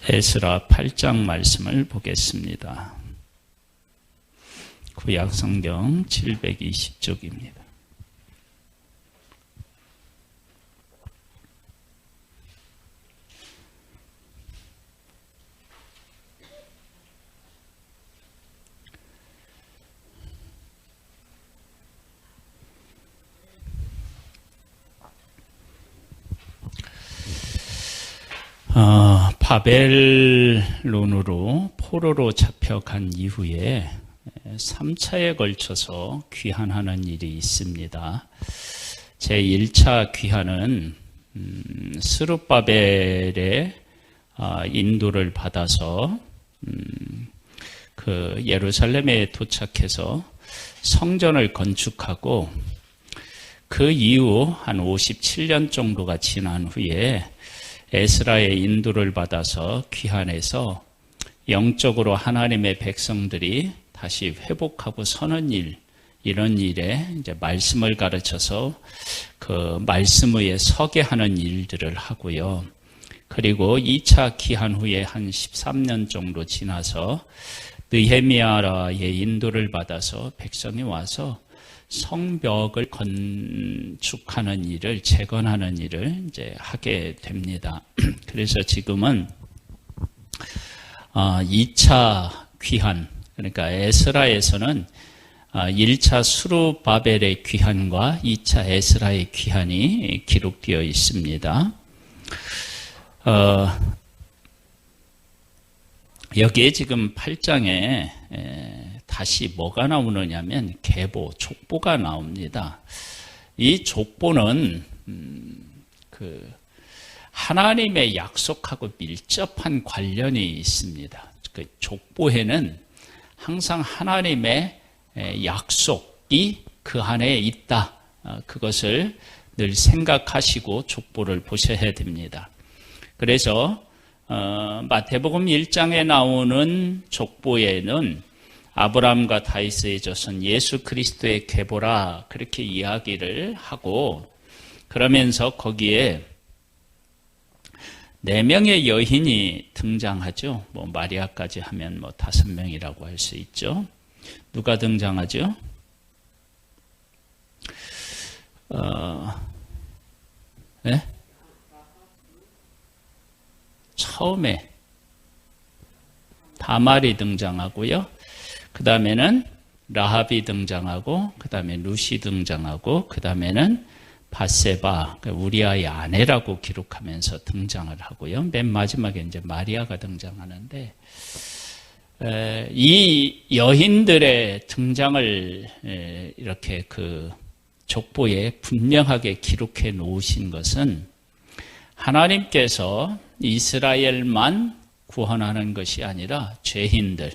에스라 8장 말씀을 보겠습니다. 구약성경 720쪽입니다. 바벨론으로 포로로 잡혀간 이후에 3차에 걸쳐서 귀환하는 일이 있습니다. 제1차 귀환은 스룹바벨의 인도를 받아서 그 예루살렘에 도착해서 성전을 건축하고 그 이후 한 57년 정도가 지난 후에 에스라의 인도를 받아서 귀환해서 영적으로 하나님의 백성들이 다시 회복하고 서는 일, 이런 일에 이제 말씀을 가르쳐서 그 말씀 위에 서게 하는 일들을 하고요. 그리고 2차 귀환 후에 한 13년 정도 지나서 느헤미야의 인도를 받아서 백성이 와서 성벽을 건축하는 일을, 재건하는 일을 이제 하게 됩니다. 그래서 지금은 2차 귀환, 그러니까 에스라에서는 1차 스룹바벨의 귀환과 2차 에스라의 귀환이 기록되어 있습니다. 여기에 지금 8장에 다시 뭐가 나오느냐면 계보, 족보가 나옵니다. 이 족보는 그 하나님의 약속하고 밀접한 관련이 있습니다. 그 족보에는 항상 하나님의 약속이 그 안에 있다. 그것을 늘 생각하시고 족보를 보셔야 됩니다. 그래서 마태복음 1장에 나오는 족보에는 아브라함과 다윗의 조선 예수 그리스도의 계보라 그렇게 이야기를 하고, 그러면서 거기에 4명의 여인이 등장하죠. 뭐 마리아까지 하면 뭐 5명이라고 할 수 있죠. 누가 등장하죠? 네? 처음에 다말이 등장하고요. 그 다음에는 라합이 등장하고, 그 다음에 루시 등장하고, 그 다음에는 바세바, 우리아의 아내라고 기록하면서 등장을 하고요. 맨 마지막에 이제 마리아가 등장하는데, 이 여인들의 등장을 이렇게 그 족보에 분명하게 기록해 놓으신 것은 하나님께서 이스라엘만 구원하는 것이 아니라 죄인들,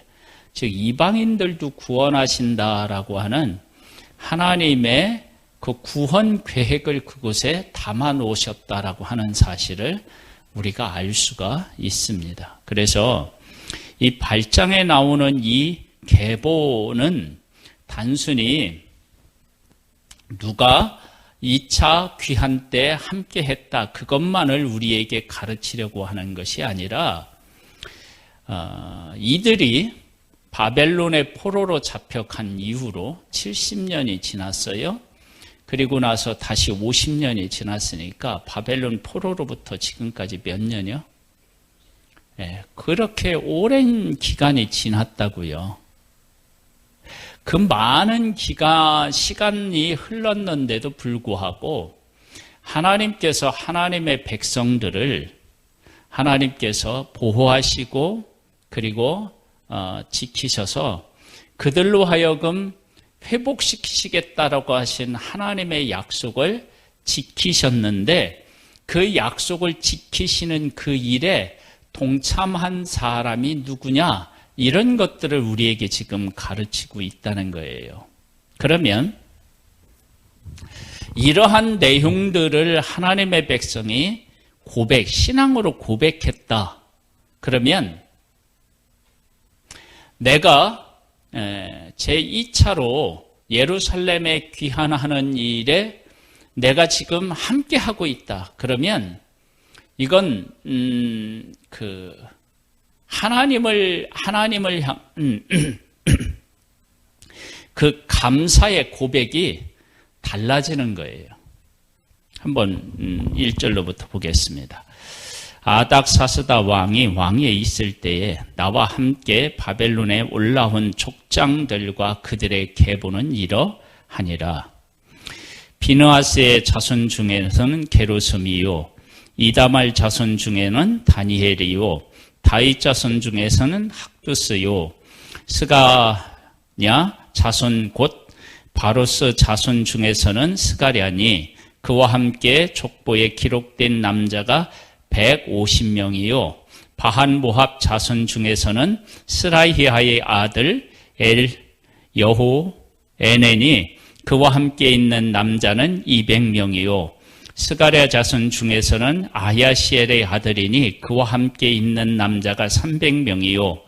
즉 이방인들도 구원하신다라고 하는 하나님의 그 구원 계획을 그곳에 담아 놓으셨다라고 하는 사실을 우리가 알 수가 있습니다. 그래서 이 8장에 나오는 이 계보는 단순히 누가 2차 귀환 때 함께 했다, 그것만을 우리에게 가르치려고 하는 것이 아니라 이들이 바벨론의 포로로 잡혀간 이후로 70년이 지났어요. 그리고 나서 다시 50년이 지났으니까 바벨론 포로로부터 지금까지 몇 년이요? 그렇게 오랜 기간이 지났다고요. 그 많은 시간이 흘렀는데도 불구하고 하나님께서 하나님의 백성들을 하나님께서 보호하시고 그리고 지키셔서 그들로 하여금 회복시키시겠다라고 하신 하나님의 약속을 지키셨는데, 그 약속을 지키시는 그 일에 동참한 사람이 누구냐, 이런 것들을 우리에게 지금 가르치고 있다는 거예요. 그러면 이러한 내용들을 하나님의 백성이 신앙으로 고백했다. 그러면 내가 제2차로 예루살렘에 귀환하는 일에 내가 지금 함께 하고 있다. 그러면 이건 하나님을 향한 그 감사의 고백이 달라지는 거예요. 한번 1절로부터 보겠습니다. 아닥사스다 왕에 있을 때에 나와 함께 바벨론에 올라온 족장들과 그들의 계보는 이러하니라. 비느하스의 자손 중에서는 게르솜이요, 이다말 자손 중에는 다니엘이요, 다윗 자손 중에서는 학두스요, 스가냐 자손 곧 바로스 자손 중에서는 스가랴니 그와 함께 족보에 기록된 남자가 150명이요 바한 모압 자손 중에서는 스라히아의 아들 여호에넨이 그와 함께 있는 남자는 200명이요 스가랴 자손 중에서는 아야시엘의 아들이니 그와 함께 있는 남자가 300명이요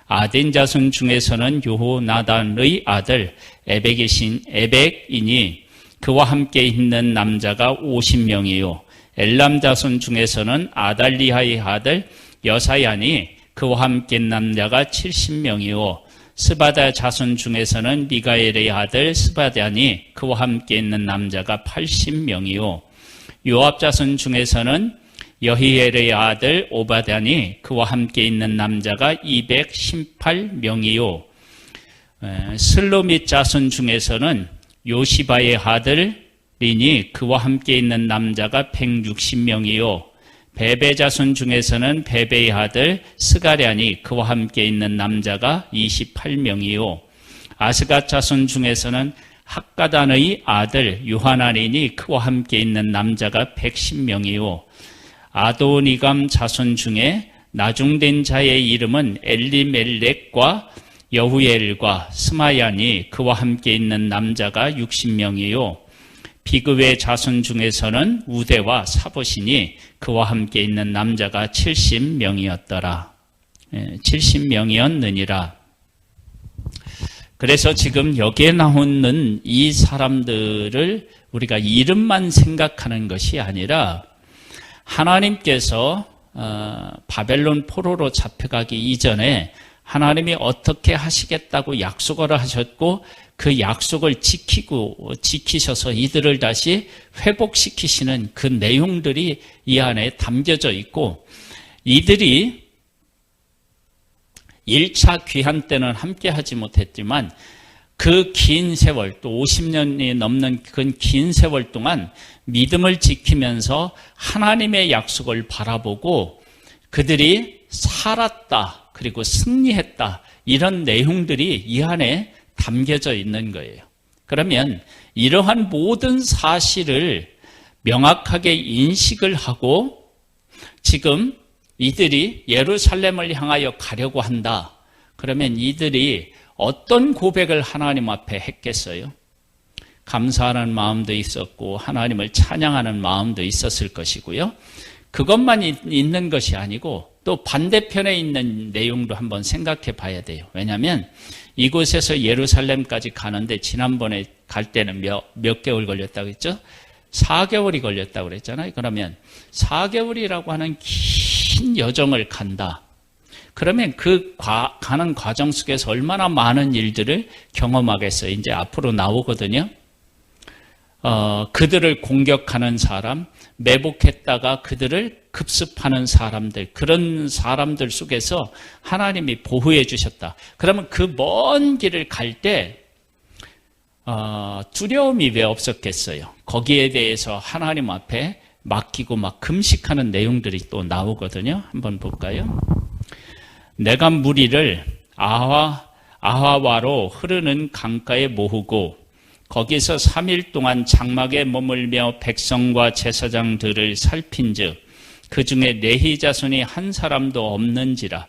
아덴 자손 중에서는 요호나단의 아들 에벡이니 그와 함께 있는 남자가 50명이요 엘람 자손 중에서는 아달리아의 아들 여사야니 그와 함께 있는 남자가 70명이요 스바다 자손 중에서는 미가엘의 아들 스바다니 그와 함께 있는 남자가 80명이요 요압 자손 중에서는 여히엘의 아들 오바다니 그와 함께 있는 남자가 218명이요 슬로밋 자손 중에서는 요시바의 아들이니 그와 함께 있는 남자가 160명이요 베베 자손 중에서는 베베의 아들 스가랴니 그와 함께 있는 남자가 28명이요 아스갓 자손 중에서는 학가단의 아들 요하나니니 그와 함께 있는 남자가 110명이요 아도니감 자손 중에 나중된 자의 이름은 엘리멜렉과 여후엘과 스마야니 그와 함께 있는 남자가 60명이요 비그의 자손 중에서는 우대와 사보시니 그와 함께 있는 남자가 70명이었더라. 70명이었느니라. 그래서 지금 여기에 나오는 이 사람들을 우리가 이름만 생각하는 것이 아니라 하나님께서 바벨론 포로로 잡혀가기 이전에 하나님이 어떻게 하시겠다고 약속을 하셨고 그 약속을 지키셔서 이들을 다시 회복시키시는 그 내용들이 이 안에 담겨져 있고 이들이 1차 귀환 때는 함께 하지 못했지만 그 긴 세월 또 50년이 넘는 그 긴 세월 동안 믿음을 지키면서 하나님의 약속을 바라보고 그들이 살았다 그리고 승리했다 이런 내용들이 이 안에 담겨져 있는 거예요. 그러면 이러한 모든 사실을 명확하게 인식을 하고 지금 이들이 예루살렘을 향하여 가려고 한다. 그러면 이들이 어떤 고백을 하나님 앞에 했겠어요? 감사하는 마음도 있었고 하나님을 찬양하는 마음도 있었을 것이고요. 그것만 있는 것이 아니고 또 반대편에 있는 내용도 한번 생각해 봐야 돼요. 왜냐하면 이곳에서 예루살렘까지 가는데 지난번에 갈 때는 몇 개월 걸렸다고 했죠? 4개월이 걸렸다고 그랬잖아요. 그러면 4개월이라고 하는 긴 여정을 간다. 그러면 그 가는 과정 속에서 얼마나 많은 일들을 경험하겠어요. 이제 앞으로 나오거든요. 그들을 공격하는 사람, 매복했다가 그들을 급습하는 사람들, 그런 사람들 속에서 하나님이 보호해 주셨다. 그러면 그 먼 길을 갈 때 두려움이 왜 없었겠어요? 거기에 대해서 하나님 앞에 맡기고 막 금식하는 내용들이 또 나오거든요. 한번 볼까요? 내가 무리를 아하와로 흐르는 강가에 모으고 거기서 3일 동안 장막에 머물며 백성과 제사장들을 살핀즉 그 중에 레히 자손이 한 사람도 없는지라.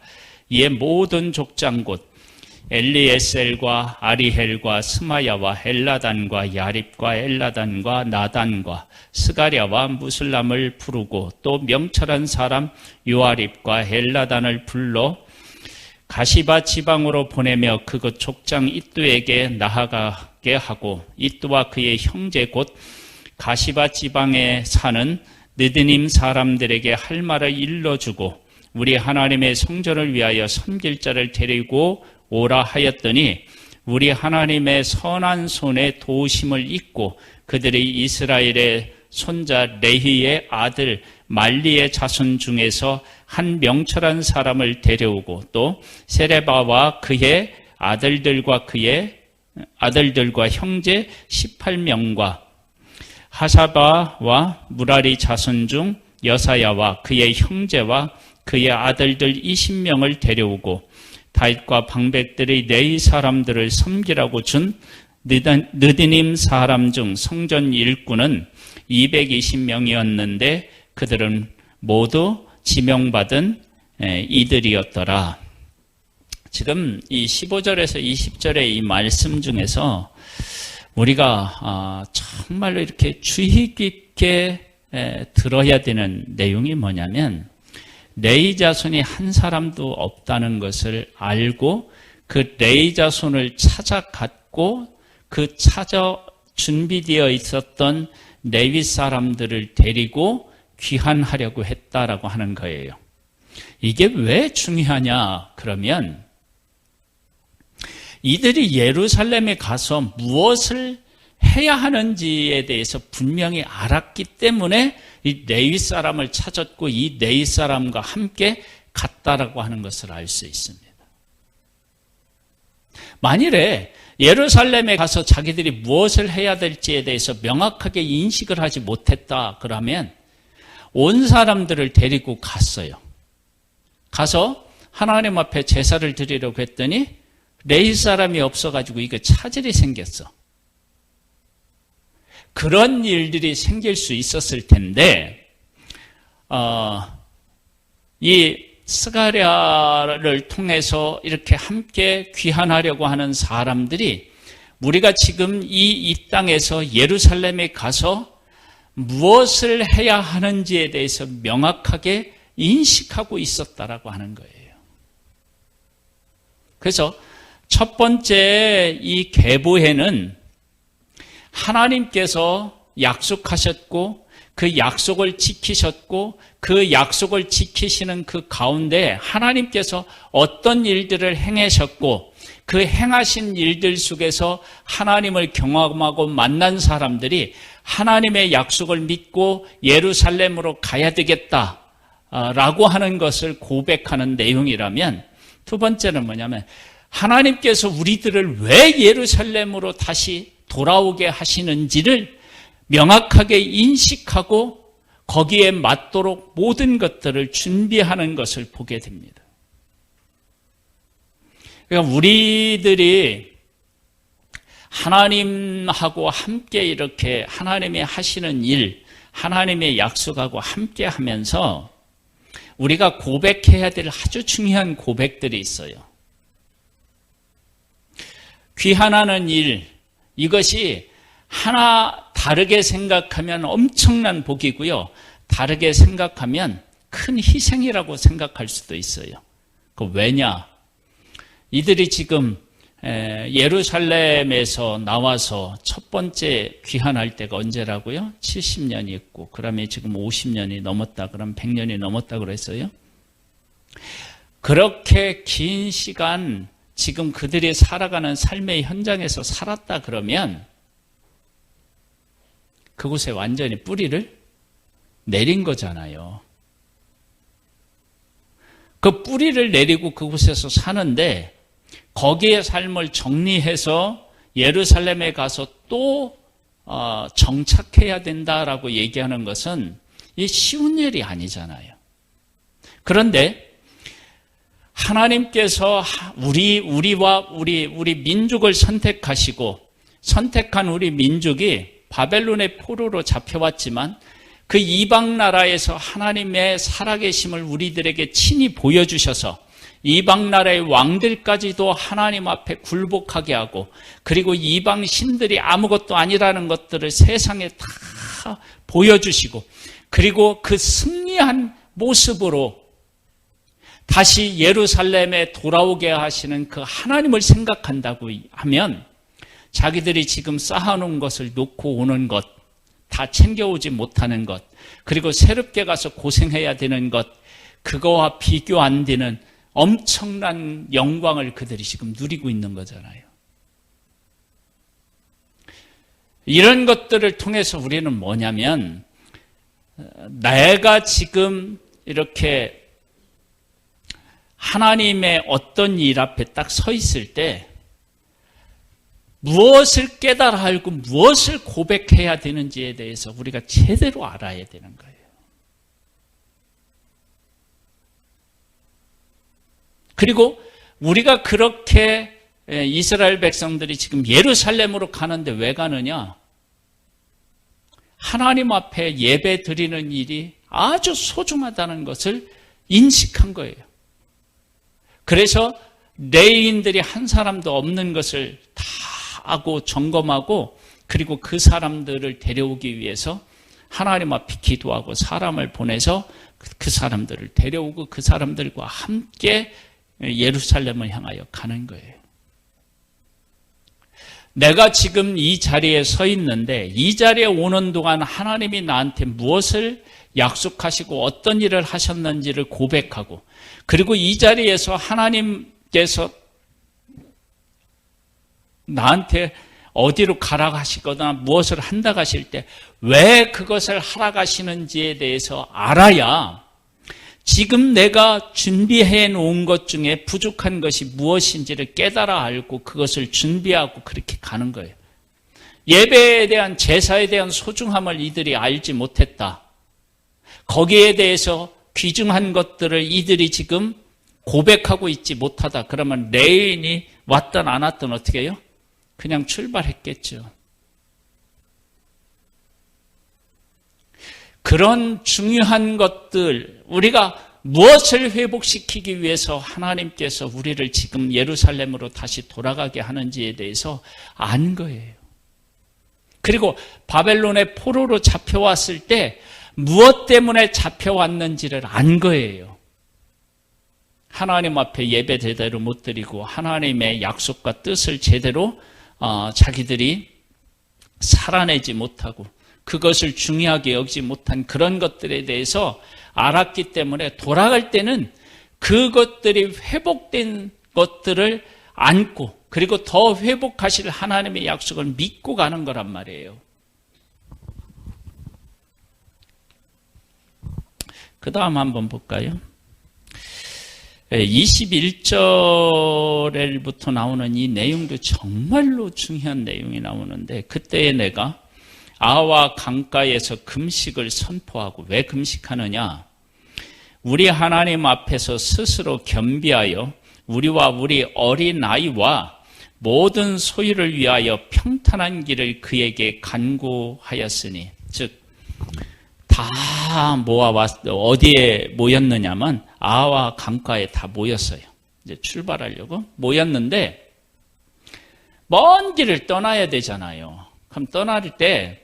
이에 모든 족장 곧 엘리에셀과 아리헬과 스마야와 엘라단과 야립과 엘라단과 나단과 스가랴와 무슬람을 부르고 또 명철한 사람 요아립과 엘라단을 불러 가시바 지방으로 보내며 그곳 족장 이뚜에게 나아가게 하고 이뚜와 그의 형제 곧 가시바 지방에 사는 느드님 사람들에게 할 말을 일러주고 우리 하나님의 성전을 위하여 섬길 자를 데리고 오라 하였더니 우리 하나님의 선한 손에 도우심을 입고 그들이 이스라엘의 손자 레히의 아들 말리의 자손 중에서 한 명철한 사람을 데려오고 또 세레바와 그의 아들들과 형제 18명과 하사바와 무라리 자손 중 여사야와 그의 형제와 그의 아들들 20명을 데려오고 다윗과 방백들의 레위 사람들을 섬기라고 준 느디님 사람 중 성전 일꾼은 220명이었는데 그들은 모두 지명받은 이들이었더라. 지금 이 15절에서 20절의 이 말씀 중에서 우리가 정말로 이렇게 주의 깊게 들어야 되는 내용이 뭐냐면 레위 자손이 한 사람도 없다는 것을 알고 그 레위 자손을 찾아갔고 그 준비되어 있었던 레위 사람들을 데리고 귀환하려고 했다라고 하는 거예요. 이게 왜 중요하냐? 그러면 이들이 예루살렘에 가서 무엇을 해야 하는지에 대해서 분명히 알았기 때문에 이 레위 사람을 찾았고 이 레위 사람과 함께 갔다라고 하는 것을 알 수 있습니다. 만일에 예루살렘에 가서 자기들이 무엇을 해야 될지에 대해서 명확하게 인식을 하지 못했다 그러면 온 사람들을 데리고 갔어요. 가서 하나님 앞에 제사를 드리려고 했더니 레위 사람이 없어가지고 이거 차질이 생겼어. 그런 일들이 생길 수 있었을 텐데 이 스가랴를 통해서 이렇게 함께 귀환하려고 하는 사람들이 우리가 지금 이 땅에서 예루살렘에 가서 무엇을 해야 하는지에 대해서 명확하게 인식하고 있었다라고 하는 거예요. 그래서 첫 번째 이 계보에는 하나님께서 약속하셨고 그 약속을 지키셨고 그 약속을 지키시는 그 가운데 하나님께서 어떤 일들을 행하셨고 그 행하신 일들 속에서 하나님을 경험하고 만난 사람들이 하나님의 약속을 믿고 예루살렘으로 가야 되겠다라고 하는 것을 고백하는 내용이라면 두 번째는 뭐냐면 하나님께서 우리들을 왜 예루살렘으로 다시 돌아오게 하시는지를 명확하게 인식하고 거기에 맞도록 모든 것들을 준비하는 것을 보게 됩니다. 그러니까 우리들이 하나님하고 함께 이렇게 하나님이 하시는 일, 하나님의 약속하고 함께 하면서 우리가 고백해야 될 아주 중요한 고백들이 있어요. 귀환하는 일, 이것이 하나 다르게 생각하면 엄청난 복이고요. 다르게 생각하면 큰 희생이라고 생각할 수도 있어요. 왜냐? 이들이 지금 예루살렘에서 나와서 첫 번째 귀환할 때가 언제라고요? 70년이 있고 그다음에 지금 50년이 넘었다 그럼 100년이 넘었다 그랬어요. 그렇게 긴 시간 지금 그들이 살아가는 삶의 현장에서 살았다 그러면 그곳에 완전히 뿌리를 내린 거잖아요. 그 뿌리를 내리고 그곳에서 사는데 거기에 삶을 정리해서 예루살렘에 가서 또 정착해야 된다라고 얘기하는 것은 이 쉬운 일이 아니잖아요. 그런데 하나님께서 우리와 우리 민족을 선택하시고 선택한 우리 민족이 바벨론의 포로로 잡혀왔지만 그 이방 나라에서 하나님의 살아계심을 우리들에게 친히 보여주셔서 이방 나라의 왕들까지도 하나님 앞에 굴복하게 하고 그리고 이방 신들이 아무것도 아니라는 것들을 세상에 다 보여주시고 그리고 그 승리한 모습으로 다시 예루살렘에 돌아오게 하시는 그 하나님을 생각한다고 하면 자기들이 지금 쌓아놓은 것을 놓고 오는 것, 다 챙겨오지 못하는 것, 그리고 새롭게 가서 고생해야 되는 것, 그거와 비교 안 되는 엄청난 영광을 그들이 지금 누리고 있는 거잖아요. 이런 것들을 통해서 우리는 뭐냐면, 내가 지금 이렇게 하나님의 어떤 일 앞에 딱 서 있을 때 무엇을 깨달아 알고 무엇을 고백해야 되는지에 대해서 우리가 제대로 알아야 되는 거예요. 그리고 우리가 그렇게 이스라엘 백성들이 지금 예루살렘으로 가는데 왜 가느냐? 하나님 앞에 예배 드리는 일이 아주 소중하다는 것을 인식한 거예요. 그래서 레위인들이 한 사람도 없는 것을 다 하고 점검하고, 그리고 그 사람들을 데려오기 위해서 하나님 앞에 기도하고 사람을 보내서 그 사람들을 데려오고 그 사람들과 함께 예루살렘을 향하여 가는 거예요. 내가 지금 이 자리에 서 있는데 이 자리에 오는 동안 하나님이 나한테 무엇을 약속하시고 어떤 일을 하셨는지를 고백하고, 그리고 이 자리에서 하나님께서 나한테 어디로 가라 하시거나 무엇을 한다 하실 때 왜 그것을 하라 하시는지에 대해서 알아야 지금 내가 준비해 놓은 것 중에 부족한 것이 무엇인지를 깨달아 알고 그것을 준비하고 그렇게 가는 거예요. 예배에 대한, 제사에 대한 소중함을 이들이 알지 못했다. 거기에 대해서 귀중한 것들을 이들이 지금 고백하고 있지 못하다. 그러면 레위인이 왔든 안 왔든 어떻게 해요? 그냥 출발했겠죠. 그런 중요한 것들, 우리가 무엇을 회복시키기 위해서 하나님께서 우리를 지금 예루살렘으로 다시 돌아가게 하는지에 대해서 안 거예요. 그리고 바벨론의 포로로 잡혀왔을 때 무엇 때문에 잡혀왔는지를 안 거예요. 하나님 앞에 예배 제대로 못 드리고 하나님의 약속과 뜻을 제대로 자기들이 살아내지 못하고 그것을 중요하게 여기지 못한 그런 것들에 대해서 알았기 때문에 돌아갈 때는 그것들이 회복된 것들을 안고, 그리고 더 회복하실 하나님의 약속을 믿고 가는 거란 말이에요. 그 다음 한번 볼까요? 21절부터 나오는 이 내용도 정말로 중요한 내용이 나오는데, 그때에 내가 아와 강가에서 금식을 선포하고, 왜 금식하느냐? 우리 하나님 앞에서 스스로 겸비하여 우리와 우리 어린아이와 모든 소유를 위하여 평탄한 길을 그에게 간구하였으니, 즉 다 어디에 모였느냐면 아와 강가에 다 모였어요. 이제 출발하려고 모였는데 먼 길을 떠나야 되잖아요. 그럼 떠날 때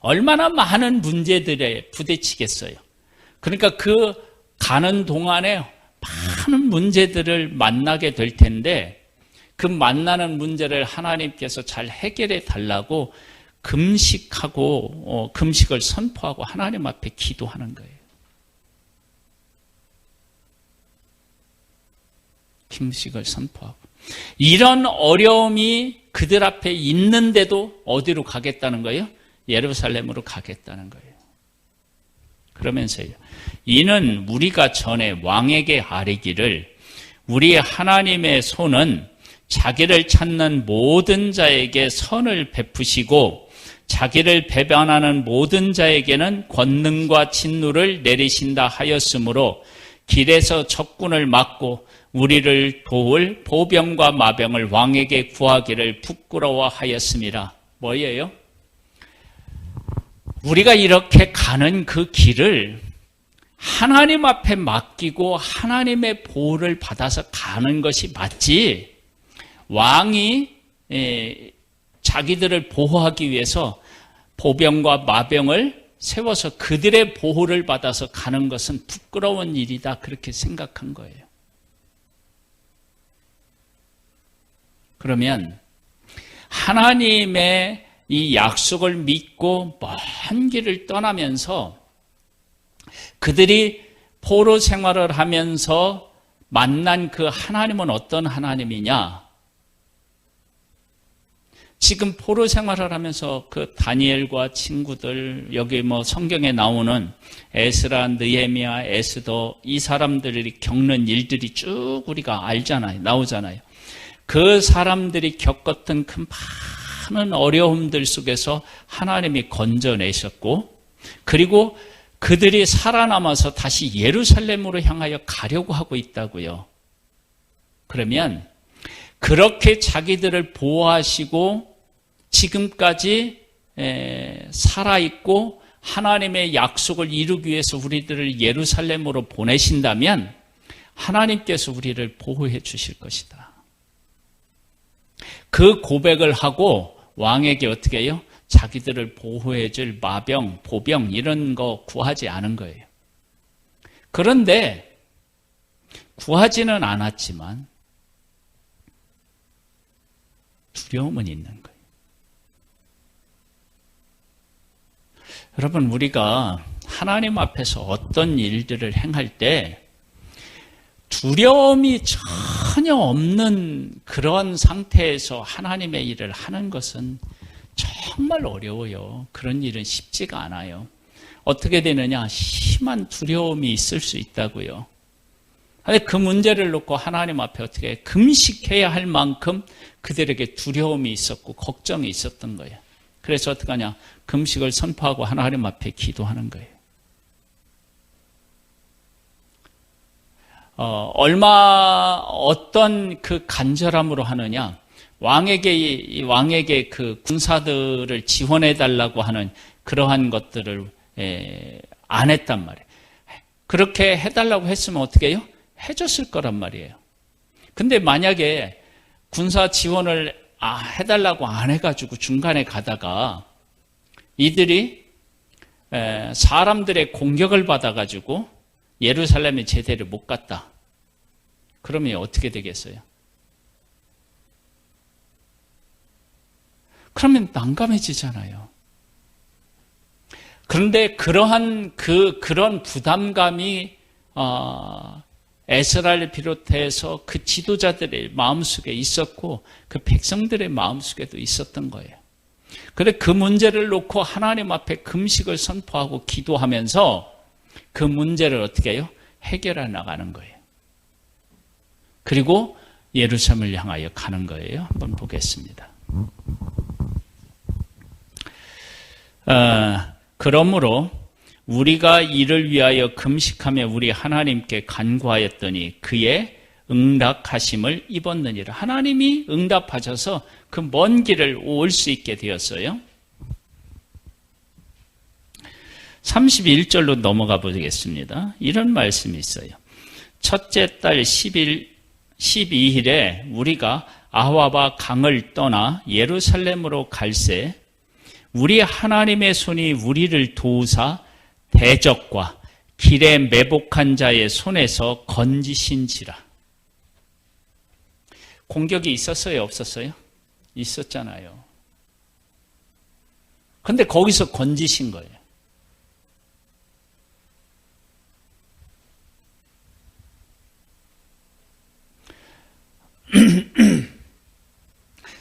얼마나 많은 문제들에 부딪히겠어요. 그러니까 그 가는 동안에 많은 문제들을 만나게 될 텐데, 그 만나는 문제를 하나님께서 잘 해결해 달라고 금식하고 금식을 선포하고 하나님 앞에 기도하는 거예요. 금식을 선포하고. 이런 어려움이 그들 앞에 있는데도 어디로 가겠다는 거예요? 예루살렘으로 가겠다는 거예요. 그러면서요, 이는 우리가 전에 왕에게 아뢰기를 우리 하나님의 손은 자기를 찾는 모든 자에게 선을 베푸시고 자기를 배반하는 모든 자에게는 권능과 진노를 내리신다 하였으므로 길에서 적군을 막고 우리를 도울 보병과 마병을 왕에게 구하기를 부끄러워하였습니다. 뭐예요? 우리가 이렇게 가는 그 길을 하나님 앞에 맡기고 하나님의 보호를 받아서 가는 것이 맞지, 왕이 자기들을 보호하기 위해서 보병과 마병을 세워서 그들의 보호를 받아서 가는 것은 부끄러운 일이다, 그렇게 생각한 거예요. 그러면 하나님의 이 약속을 믿고 먼 길을 떠나면서 그들이 포로 생활을 하면서 만난 그 하나님은 어떤 하나님이냐? 지금 포로 생활을 하면서 그 다니엘과 친구들, 여기 뭐 성경에 나오는 에스라, 느헤미야, 에스더, 이 사람들이 겪는 일들이 쭉 우리가 알잖아요. 나오잖아요. 그 사람들이 겪었던 그 많은 어려움들 속에서 하나님이 건져내셨고, 그리고 그들이 살아남아서 다시 예루살렘으로 향하여 가려고 하고 있다고요. 그러면 그렇게 자기들을 보호하시고 지금까지 살아있고 하나님의 약속을 이루기 위해서 우리들을 예루살렘으로 보내신다면 하나님께서 우리를 보호해 주실 것이다. 그 고백을 하고 왕에게 어떻게 해요? 자기들을 보호해 줄 마병, 보병 이런 거 구하지 않은 거예요. 그런데 구하지는 않았지만 두려움은 있는 거예요. 여러분, 우리가 하나님 앞에서 어떤 일들을 행할 때 두려움이 전혀 없는 그런 상태에서 하나님의 일을 하는 것은 정말 어려워요. 그런 일은 쉽지가 않아요. 어떻게 되느냐? 심한 두려움이 있을 수 있다고요. 그 문제를 놓고 하나님 앞에 어떻게 금식해야 할 만큼 그들에게 두려움이 있었고 걱정이 있었던 거예요. 그래서 어떻게 하냐? 금식을 선포하고 하나님 앞에 기도하는 거예요. 어떤 그 간절함으로 하느냐? 왕에게 그 군사들을 지원해 달라고 하는 그러한 것들을 안 했단 말이에요. 그렇게 해달라고 했으면 어떻게 해요? 해줬을 거란 말이에요. 근데 만약에 군사 지원을 해달라고 안 해가지고 중간에 가다가 이들이 사람들의 공격을 받아가지고 예루살렘에 제대로 못 갔다. 그러면 어떻게 되겠어요? 그러면 난감해지잖아요. 그런데 그런 부담감이 에스라를 비롯해서 그 지도자들의 마음속에 있었고 그 백성들의 마음속에도 있었던 거예요. 그런데 그 문제를 놓고 하나님 앞에 금식을 선포하고 기도하면서 그 문제를 어떻게 해요? 해결해 나가는 거예요. 그리고 예루살렘을 향하여 가는 거예요. 한번 보겠습니다. 그러므로 우리가 이를 위하여 금식하며 우리 하나님께 간구하였더니 그의 응답하심을 입었느니라. 하나님이 응답하셔서 그 먼 길을 올 수 있게 되었어요. 31절로 넘어가 보겠습니다. 이런 말씀이 있어요. 첫째 달 12일에 우리가 아와바 강을 떠나 예루살렘으로 갈새 우리 하나님의 손이 우리를 도우사 대적과 길에 매복한 자의 손에서 건지신지라. 공격이 있었어요? 없었어요? 있었잖아요. 근데 거기서 건지신 거예요.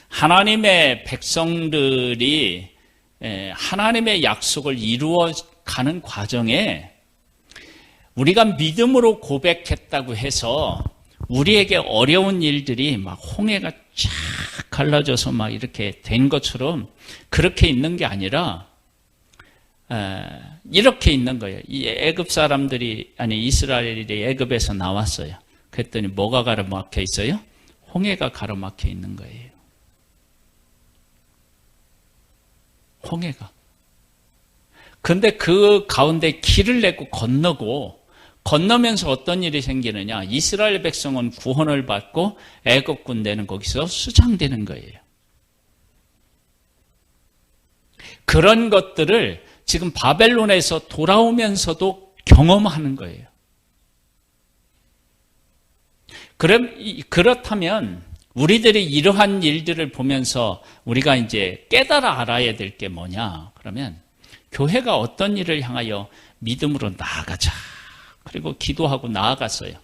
하나님의 백성들이 하나님의 약속을 이루어가는 과정에 우리가 믿음으로 고백했다고 해서 우리에게 어려운 일들이 막 홍해가 쫙 갈라져서 막 이렇게 된 것처럼 그렇게 있는 게 아니라 이렇게 있는 거예요. 이 애굽 사람들이 이스라엘이 애굽에서 나왔어요. 그랬더니 뭐가 가로막혀 있어요? 홍해가 가로막혀 있는 거예요. 홍해가. 근데 그 가운데 길을 내고 건너면서 어떤 일이 생기느냐? 이스라엘 백성은 구원을 받고 애굽 군대는 거기서 수장되는 거예요. 그런 것들을 지금 바벨론에서 돌아오면서도 경험하는 거예요. 그렇다면 우리들이 이러한 일들을 보면서 우리가 이제 깨달아 알아야 될 게 뭐냐? 그러면 교회가 어떤 일을 향하여 믿음으로 나아가자. 그리고 기도하고 나아갔어요.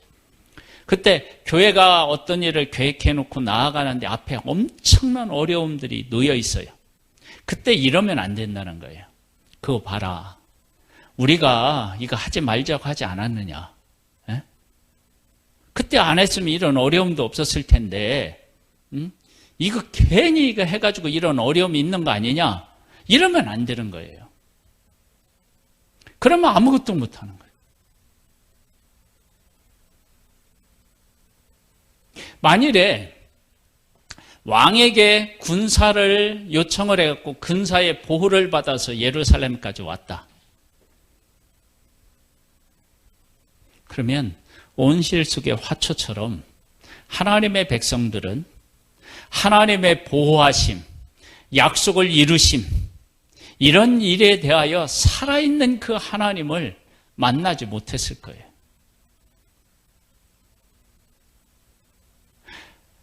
그때 교회가 어떤 일을 계획해놓고 나아가는데 앞에 엄청난 어려움들이 놓여 있어요. 그때 이러면 안 된다는 거예요. 그거 봐라. 우리가 이거 하지 말자고 하지 않았느냐. 에? 그때 안 했으면 이런 어려움도 없었을 텐데, 이거 괜히 이거 해가지고 이런 어려움이 있는 거 아니냐? 이러면 안 되는 거예요. 그러면 아무것도 못 하는 거예요. 만일에 왕에게 군사를 요청을 해갖고 군사의 보호를 받아서 예루살렘까지 왔다. 그러면 온실 속의 화초처럼 하나님의 백성들은 하나님의 보호하심, 약속을 이루심, 이런 일에 대하여 살아있는 그 하나님을 만나지 못했을 거예요.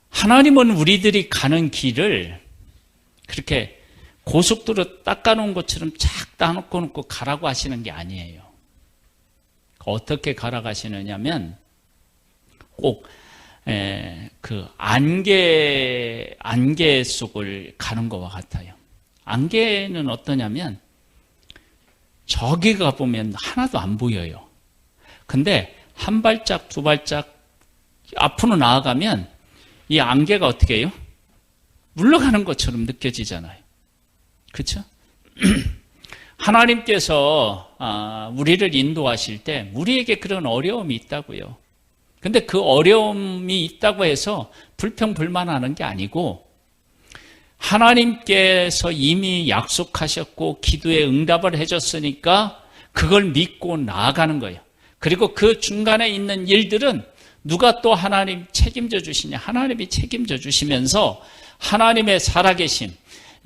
하나님은 우리들이 가는 길을 그렇게 고속도로 닦아놓은 것처럼 쫙 따놓고 가라고 하시는 게 아니에요. 어떻게 가라고 하시느냐면 꼭 그 안개 속을 가는 것과 같아요. 안개는 어떠냐면 저기 가보면 하나도 안 보여요. 근데 한 발짝 두 발짝 앞으로 나아가면 이 안개가 어떻게 해요? 물러가는 것처럼 느껴지잖아요. 그렇죠? 하나님께서 우리를 인도하실 때 우리에게 그런 어려움이 있다고요. 근데 그 어려움이 있다고 해서 불평불만하는 게 아니고 하나님께서 이미 약속하셨고 기도에 응답을 해줬으니까 그걸 믿고 나아가는 거예요. 그리고 그 중간에 있는 일들은 누가 또 하나님 책임져 주시냐? 하나님이 책임져 주시면서 하나님의 살아계심,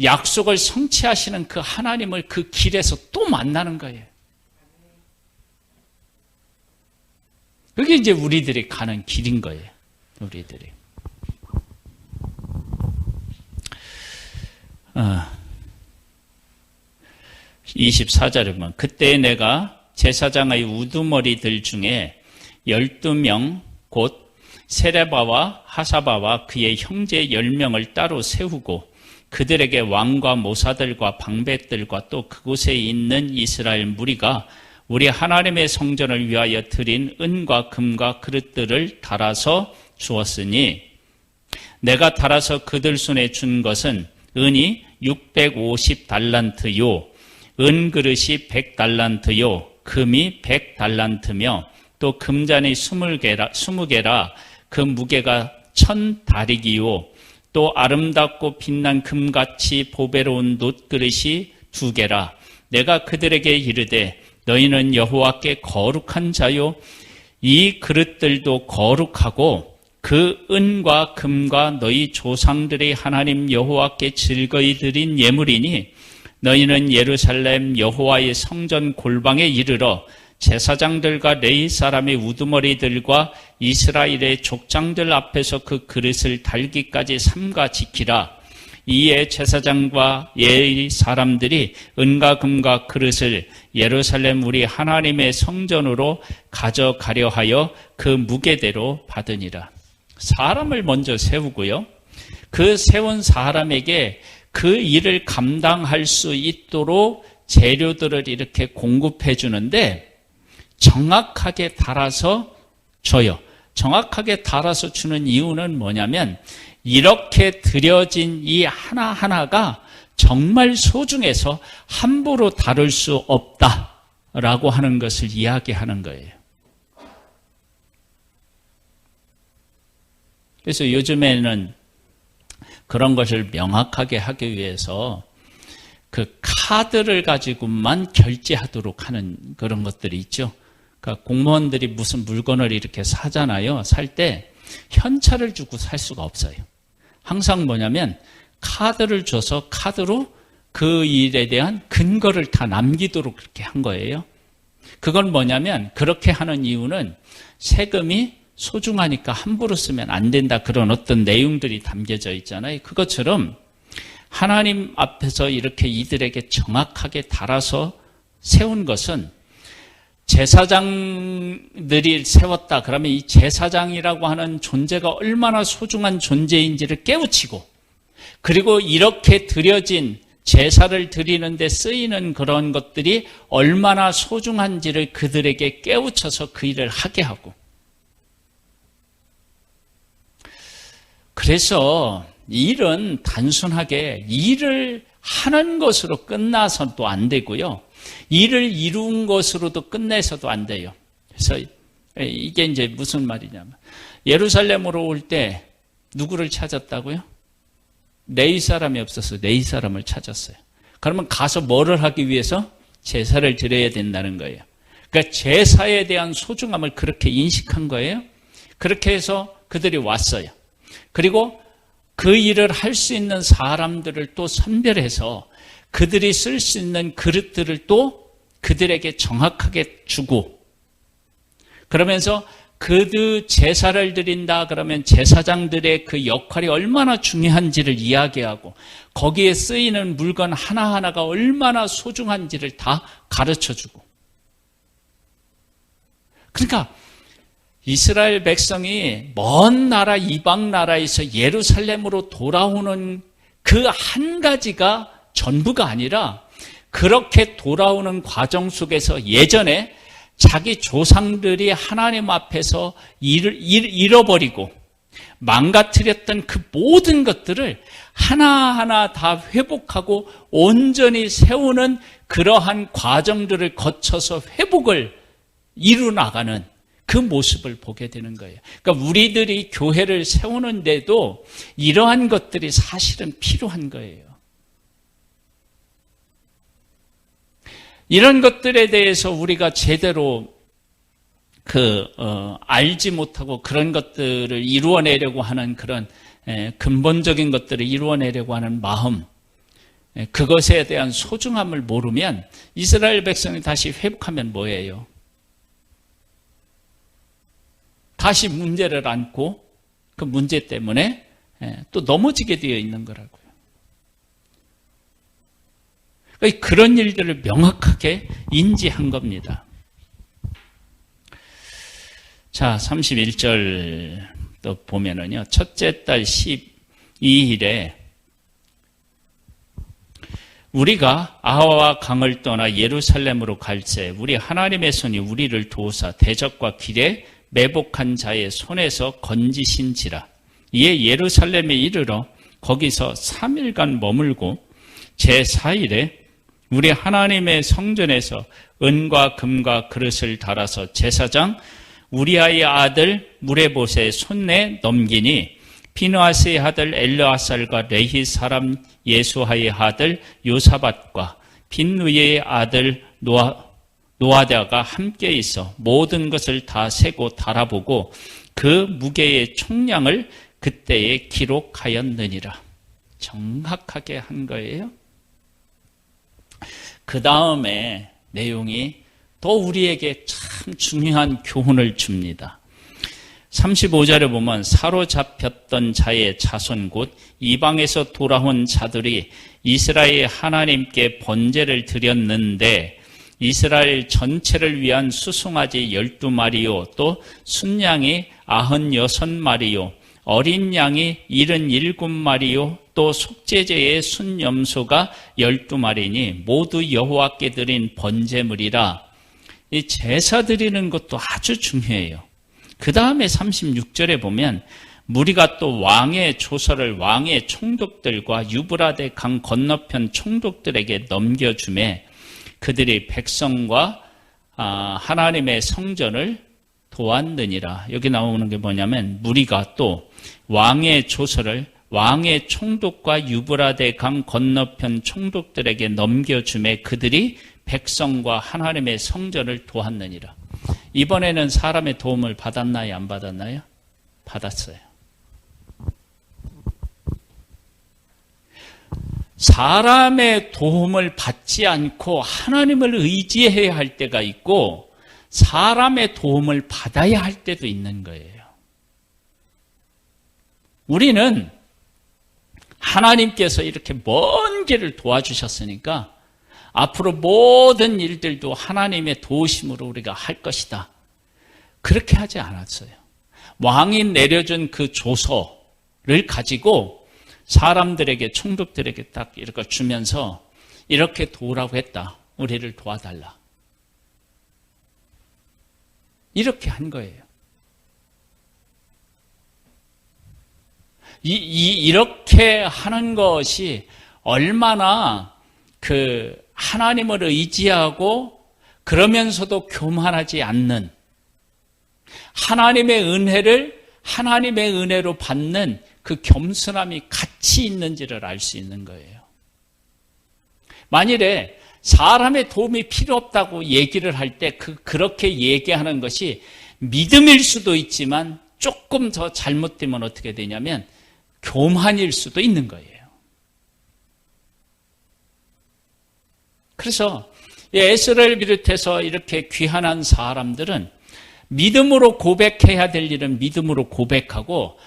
약속을 성취하시는 그 하나님을 그 길에서 또 만나는 거예요. 그게 이제 우리들이 가는 길인 거예요. 우리들이. 24절에 보면 그때 내가 제사장의 우두머리들 중에 12명 곧 세레바와 하사바와 그의 형제 10명을 따로 세우고 그들에게 왕과 모사들과 방백들과 또 그곳에 있는 이스라엘 무리가 우리 하나님의 성전을 위하여 드린 은과 금과 그릇들을 달아서 주었으니 내가 달아서 그들 손에 준 것은 은이 650달란트요 은그릇이 100달란트요 금이 100달란트며 또 금잔이 20개라 그 무게가 1000다리기요 또 아름답고 빛난 금같이 보배로운 놋그릇이 2개라 내가 그들에게 이르되 너희는 여호와께 거룩한 자요 이 그릇들도 거룩하고 그 은과 금과 너희 조상들의 하나님 여호와께 즐거이 드린 예물이니 너희는 예루살렘 여호와의 성전 골방에 이르러 제사장들과 레위 사람의 우두머리들과 이스라엘의 족장들 앞에서 그 그릇을 달기까지 삼가 지키라. 이에 제사장과 레위 사람들이 은과 금과 그릇을 예루살렘 우리 하나님의 성전으로 가져가려 하여 그 무게대로 받으니라. 사람을 먼저 세우고요. 그 세운 사람에게 그 일을 감당할 수 있도록 재료들을 이렇게 공급해 주는데 정확하게 달아서 줘요. 정확하게 달아서 주는 이유는 뭐냐면 이렇게 드려진 이 하나하나가 정말 소중해서 함부로 다룰 수 없다라고 하는 것을 이야기하는 거예요. 그래서 요즘에는 그런 것을 명확하게 하기 위해서 그 카드를 가지고만 결제하도록 하는 그런 것들이 있죠. 그러니까 공무원들이 무슨 물건을 이렇게 사잖아요. 살 때 현찰을 주고 살 수가 없어요. 항상 뭐냐면 카드를 줘서 카드로 그 일에 대한 근거를 다 남기도록 그렇게 한 거예요. 그건 뭐냐면 그렇게 하는 이유는 세금이 소중하니까 함부로 쓰면 안 된다 그런 어떤 내용들이 담겨져 있잖아요. 그것처럼 하나님 앞에서 이렇게 이들에게 정확하게 달아서 세운 것은 제사장들이 세웠다. 그러면 이 제사장이라고 하는 존재가 얼마나 소중한 존재인지를 깨우치고, 그리고 이렇게 드려진 제사를 드리는 데 쓰이는 그런 것들이 얼마나 소중한지를 그들에게 깨우쳐서 그 일을 하게 하고, 그래서 일은 단순하게 일을 하는 것으로 끝나서도 안 되고요. 일을 이룬 것으로도 끝내서도 안 돼요. 그래서 이게 이제 무슨 말이냐면, 예루살렘으로 올 때 누구를 찾았다고요? 레위 사람이 없어서 레위 사람을 찾았어요. 그러면 가서 뭐를 하기 위해서? 제사를 드려야 된다는 거예요. 그러니까 제사에 대한 소중함을 그렇게 인식한 거예요. 그렇게 해서 그들이 왔어요. 그리고 그 일을 할 수 있는 사람들을 또 선별해서 그들이 쓸 수 있는 그릇들을 또 그들에게 정확하게 주고, 그러면서 그들 제사를 드린다 그러면 제사장들의 그 역할이 얼마나 중요한지를 이야기하고, 거기에 쓰이는 물건 하나하나가 얼마나 소중한지를 다 가르쳐주고. 그러니까 이스라엘 백성이 먼 나라 이방 나라에서 예루살렘으로 돌아오는 그 한 가지가 전부가 아니라, 그렇게 돌아오는 과정 속에서 예전에 자기 조상들이 하나님 앞에서 잃어버리고 망가뜨렸던 그 모든 것들을 하나하나 다 회복하고 온전히 세우는 그러한 과정들을 거쳐서 회복을 이루나가는 그 모습을 보게 되는 거예요. 그러니까 우리들이 교회를 세우는데도 이러한 것들이 사실은 필요한 거예요. 이런 것들에 대해서 우리가 제대로 알지 못하고 그런 것들을 이루어내려고 하는 그런 근본적인 것들을 이루어내려고 하는 마음, 그것에 대한 소중함을 모르면 이스라엘 백성이 다시 회복하면 뭐예요? 다시 문제를 안고 그 문제 때문에 또 넘어지게 되어 있는 거라고요. 그런 일들을 명확하게 인지한 겁니다. 자, 31절 또 보면은요, 첫째 달 12일에 우리가 아하와 강을 떠나 예루살렘으로 갈새 우리 하나님의 손이 우리를 도우사 대적과 길에 매복한 자의 손에서 건지신지라. 이에 예루살렘에 이르러 거기서 3일간 머물고 제4일에 우리 하나님의 성전에서 은과 금과 그릇을 달아서 제사장 우리아의 아들 무레봇의 손에 넘기니, 비느하스의 아들 엘르아살과 레히 사람 예수하의 아들 요사밧과 빈누이의 아들 노아다가 함께 있어 모든 것을 다 세고 달아보고 그 무게의 총량을 그때에 기록하였느니라. 정확하게 한 거예요. 그 다음에 내용이 또 우리에게 참 중요한 교훈을 줍니다. 35절에 보면 사로잡혔던 자의 자손 곧 이방에서 돌아온 자들이 이스라엘 하나님께 번제를 드렸는데, 이스라엘 전체를 위한 수송아지 12마리요 또 순양이 96마리요 어린 양이 77마리요 또 속죄제의 순염소가 12마리니 모두 여호와께 드린 번제물이라. 이 제사 드리는 것도 아주 중요해요. 그 다음에 36절에 보면 무리가 또 왕의 조서를 왕의 총독들과 유브라데 강 건너편 총독들에게 넘겨주매 그들이 백성과 하나님의 성전을 도왔느니라. 여기 나오는 게 뭐냐면 무리가 또 왕의 조서를 왕의 총독과 유브라데 강 건너편 총독들에게 넘겨주매 그들이 백성과 하나님의 성전을 도왔느니라. 이번에는 사람의 도움을 받았나요? 안 받았나요? 받았어요. 사람의 도움을 받지 않고 하나님을 의지해야 할 때가 있고 사람의 도움을 받아야 할 때도 있는 거예요. 우리는 하나님께서 이렇게 먼 길을 도와주셨으니까 앞으로 모든 일들도 하나님의 도우심으로 우리가 할 것이다. 그렇게 하지 않았어요. 왕이 내려준 그 조서를 가지고 사람들에게, 총독들에게 딱 이렇게 주면서 이렇게 도우라고 했다. 우리를 도와달라. 이렇게 한 거예요. 이렇게 하는 것이 얼마나 하나님을 의지하고 그러면서도 교만하지 않는, 하나님의 은혜로 받는 그 겸손함이 같이 있는지를 알 수 있는 거예요. 만일에 사람의 도움이 필요 없다고 얘기를 할 때 그렇게 얘기하는 것이 믿음일 수도 있지만 조금 더 잘못되면 어떻게 되냐면 교만일 수도 있는 거예요. 그래서 에스라를 비롯해서 이렇게 귀한한 사람들은 믿음으로 고백해야 될 일은 믿음으로 고백하고,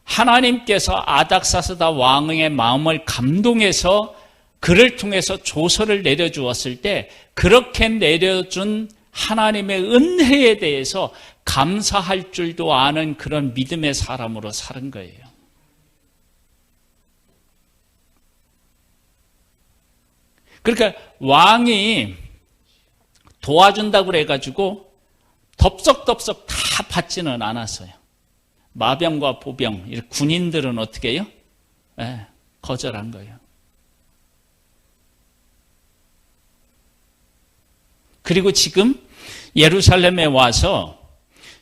하나님께서 아닥사스다 왕의 마음을 감동해서 그를 통해서 조서를 내려주었을 때 그렇게 내려준 하나님의 은혜에 대해서 감사할 줄도 아는 그런 믿음의 사람으로 사는 거예요. 그러니까 왕이 도와준다고 그래가지고 덥석덥석 다 받지는 않았어요. 마병과 보병, 군인들은 어떻게 해요? 거절한 거예요. 그리고 지금 예루살렘에 와서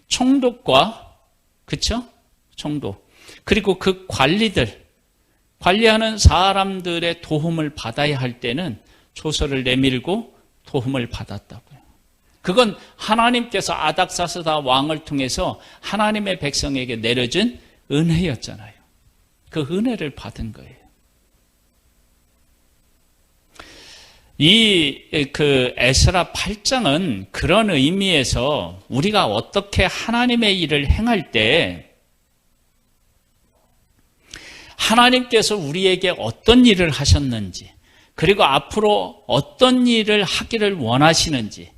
총독과, 그쵸? 총독. 그리고 그 관리하는 사람들의 도움을 받아야 할 때는 조서를 내밀고 도움을 받았다고요. 그건 하나님께서 아닥사스다 왕을 통해서 하나님의 백성에게 내려준 은혜였잖아요. 그 은혜를 받은 거예요. 에스라 8장은 그런 의미에서 우리가 어떻게 하나님의 일을 행할 때 하나님께서 우리에게 어떤 일을 하셨는지, 그리고 앞으로 어떤 일을 하기를 원하시는지,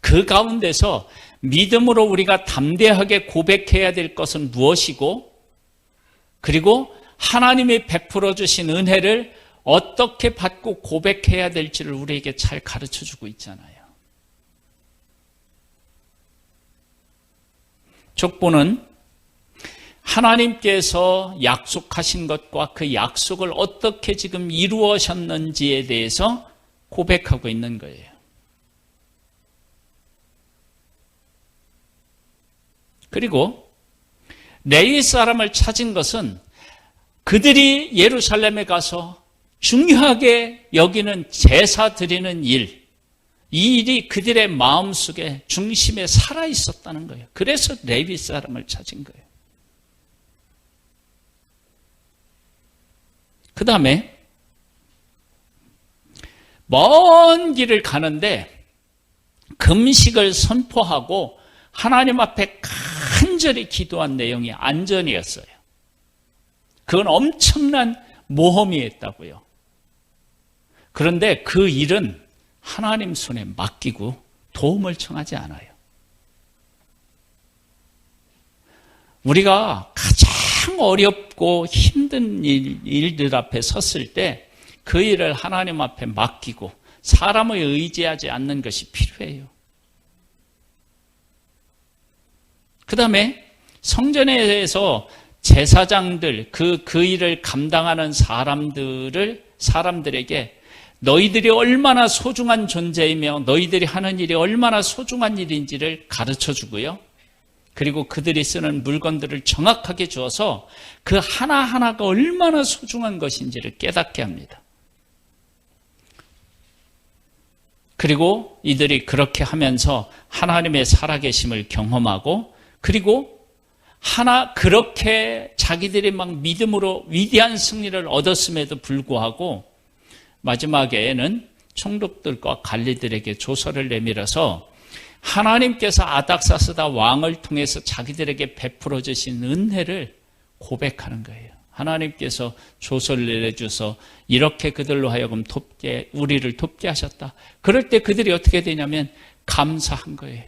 그 가운데서 믿음으로 우리가 담대하게 고백해야 될 것은 무엇이고, 그리고 하나님이 베풀어 주신 은혜를 어떻게 받고 고백해야 될지를 우리에게 잘 가르쳐주고 있잖아요. 족보는 하나님께서 약속하신 것과 그 약속을 어떻게 지금 이루어셨는지에 대해서 고백하고 있는 거예요. 그리고 레위 사람을 찾은 것은 그들이 예루살렘에 가서 중요하게 여기는 제사 드리는 일, 이 일이 그들의 마음속에 중심에 살아 있었다는 거예요. 그래서 레위 사람을 찾은 거예요. 그 다음에 먼 길을 가는데 금식을 선포하고 하나님 앞에 간절히 기도한 내용이 안전이었어요. 그건 엄청난 모험이었다고요. 그런데 그 일은 하나님 손에 맡기고 도움을 청하지 않아요. 우리가 가장 어렵고 힘든 일들 앞에 섰을 때 그 일을 하나님 앞에 맡기고 사람을 의지하지 않는 것이 필요해요. 그 다음에 성전에서 제사장들, 그 일을 감당하는 사람들에게 너희들이 얼마나 소중한 존재이며 너희들이 하는 일이 얼마나 소중한 일인지를 가르쳐 주고요. 그리고 그들이 쓰는 물건들을 정확하게 주어서 그 하나하나가 얼마나 소중한 것인지를 깨닫게 합니다. 그리고 이들이 그렇게 하면서 하나님의 살아계심을 경험하고, 그리고 그렇게 자기들이 막 믿음으로 위대한 승리를 얻었음에도 불구하고 마지막에는 총독들과 관리들에게 조서를 내밀어서 하나님께서 아닥사스다 왕을 통해서 자기들에게 베풀어 주신 은혜를 고백하는 거예요. 하나님께서 조서를 내려주셔서 이렇게 그들로 하여금 우리를 돕게 하셨다. 그럴 때 그들이 어떻게 되냐면 감사한 거예요.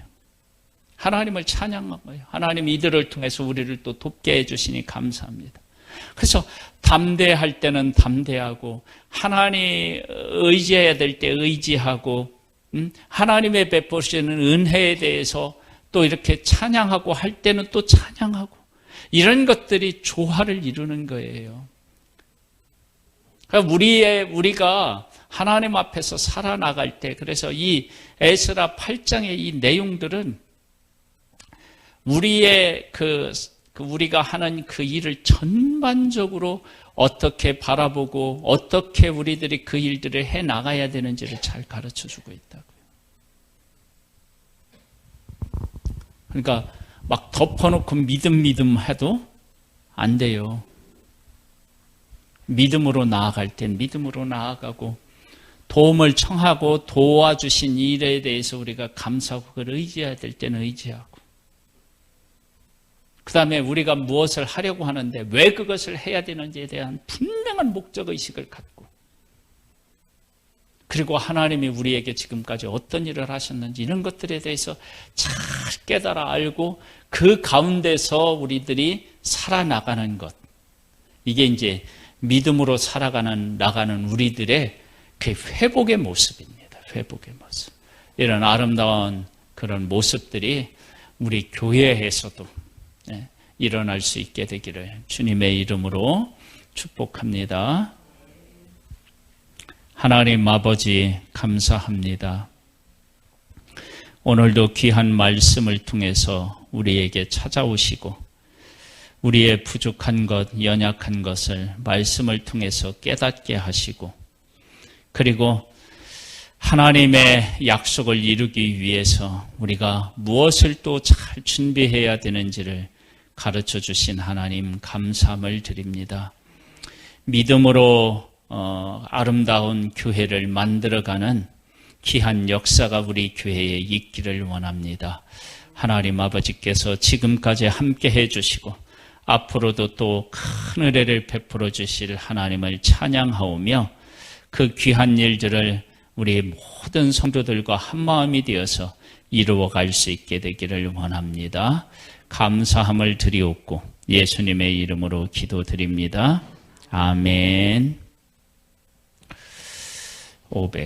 하나님을 찬양한 거예요. 하나님 이들을 통해서 우리를 또 돕게 해주시니 감사합니다. 그래서 담대할 때는 담대하고 하나님 의지해야 될 때 의지하고 하나님의 베푸시는 은혜에 대해서 또 이렇게 찬양하고 할 때는 또 찬양하고 이런 것들이 조화를 이루는 거예요. 그러니까 우리가 하나님 앞에서 살아나갈 때 그래서 이 에스라 8장의 이 내용들은 우리의 우리가 하는 그 일을 전반적으로 어떻게 바라보고 어떻게 우리들이 그 일들을 해 나가야 되는지를 잘 가르쳐 주고 있다고요. 그러니까 막 덮어놓고 믿음 해도 안 돼요. 믿음으로 나아갈 땐 믿음으로 나아가고 도움을 청하고 도와주신 일에 대해서 우리가 감사하고 그걸 의지해야 될 때는 의지하고 그 다음에 우리가 무엇을 하려고 하는데 왜 그것을 해야 되는지에 대한 분명한 목적의식을 갖고 그리고 하나님이 우리에게 지금까지 어떤 일을 하셨는지 이런 것들에 대해서 잘 깨달아 알고 그 가운데서 우리들이 살아나가는 것 이게 이제 믿음으로 나가는 우리들의 그 회복의 모습입니다. 회복의 모습. 이런 아름다운 그런 모습들이 우리 교회에서도 일어날 수 있게 되기를 주님의 이름으로 축복합니다. 하나님 아버지 감사합니다. 오늘도 귀한 말씀을 통해서 우리에게 찾아오시고 우리의 부족한 것, 연약한 것을 말씀을 통해서 깨닫게 하시고 그리고 하나님의 약속을 이루기 위해서 우리가 무엇을 또 잘 준비해야 되는지를 가르쳐 주신 하나님 감사함을 드립니다. 믿음으로 아름다운 교회를 만들어가는 귀한 역사가 우리 교회에 있기를 원합니다. 하나님 아버지께서 지금까지 함께 해주시고 앞으로도 또 큰 은혜를 베풀어 주실 하나님을 찬양하오며 그 귀한 일들을 우리 모든 성도들과 한마음이 되어서 이루어갈 수 있게 되기를 원합니다. 감사함을 드리옵고 예수님의 이름으로 기도드립니다. 아멘. 500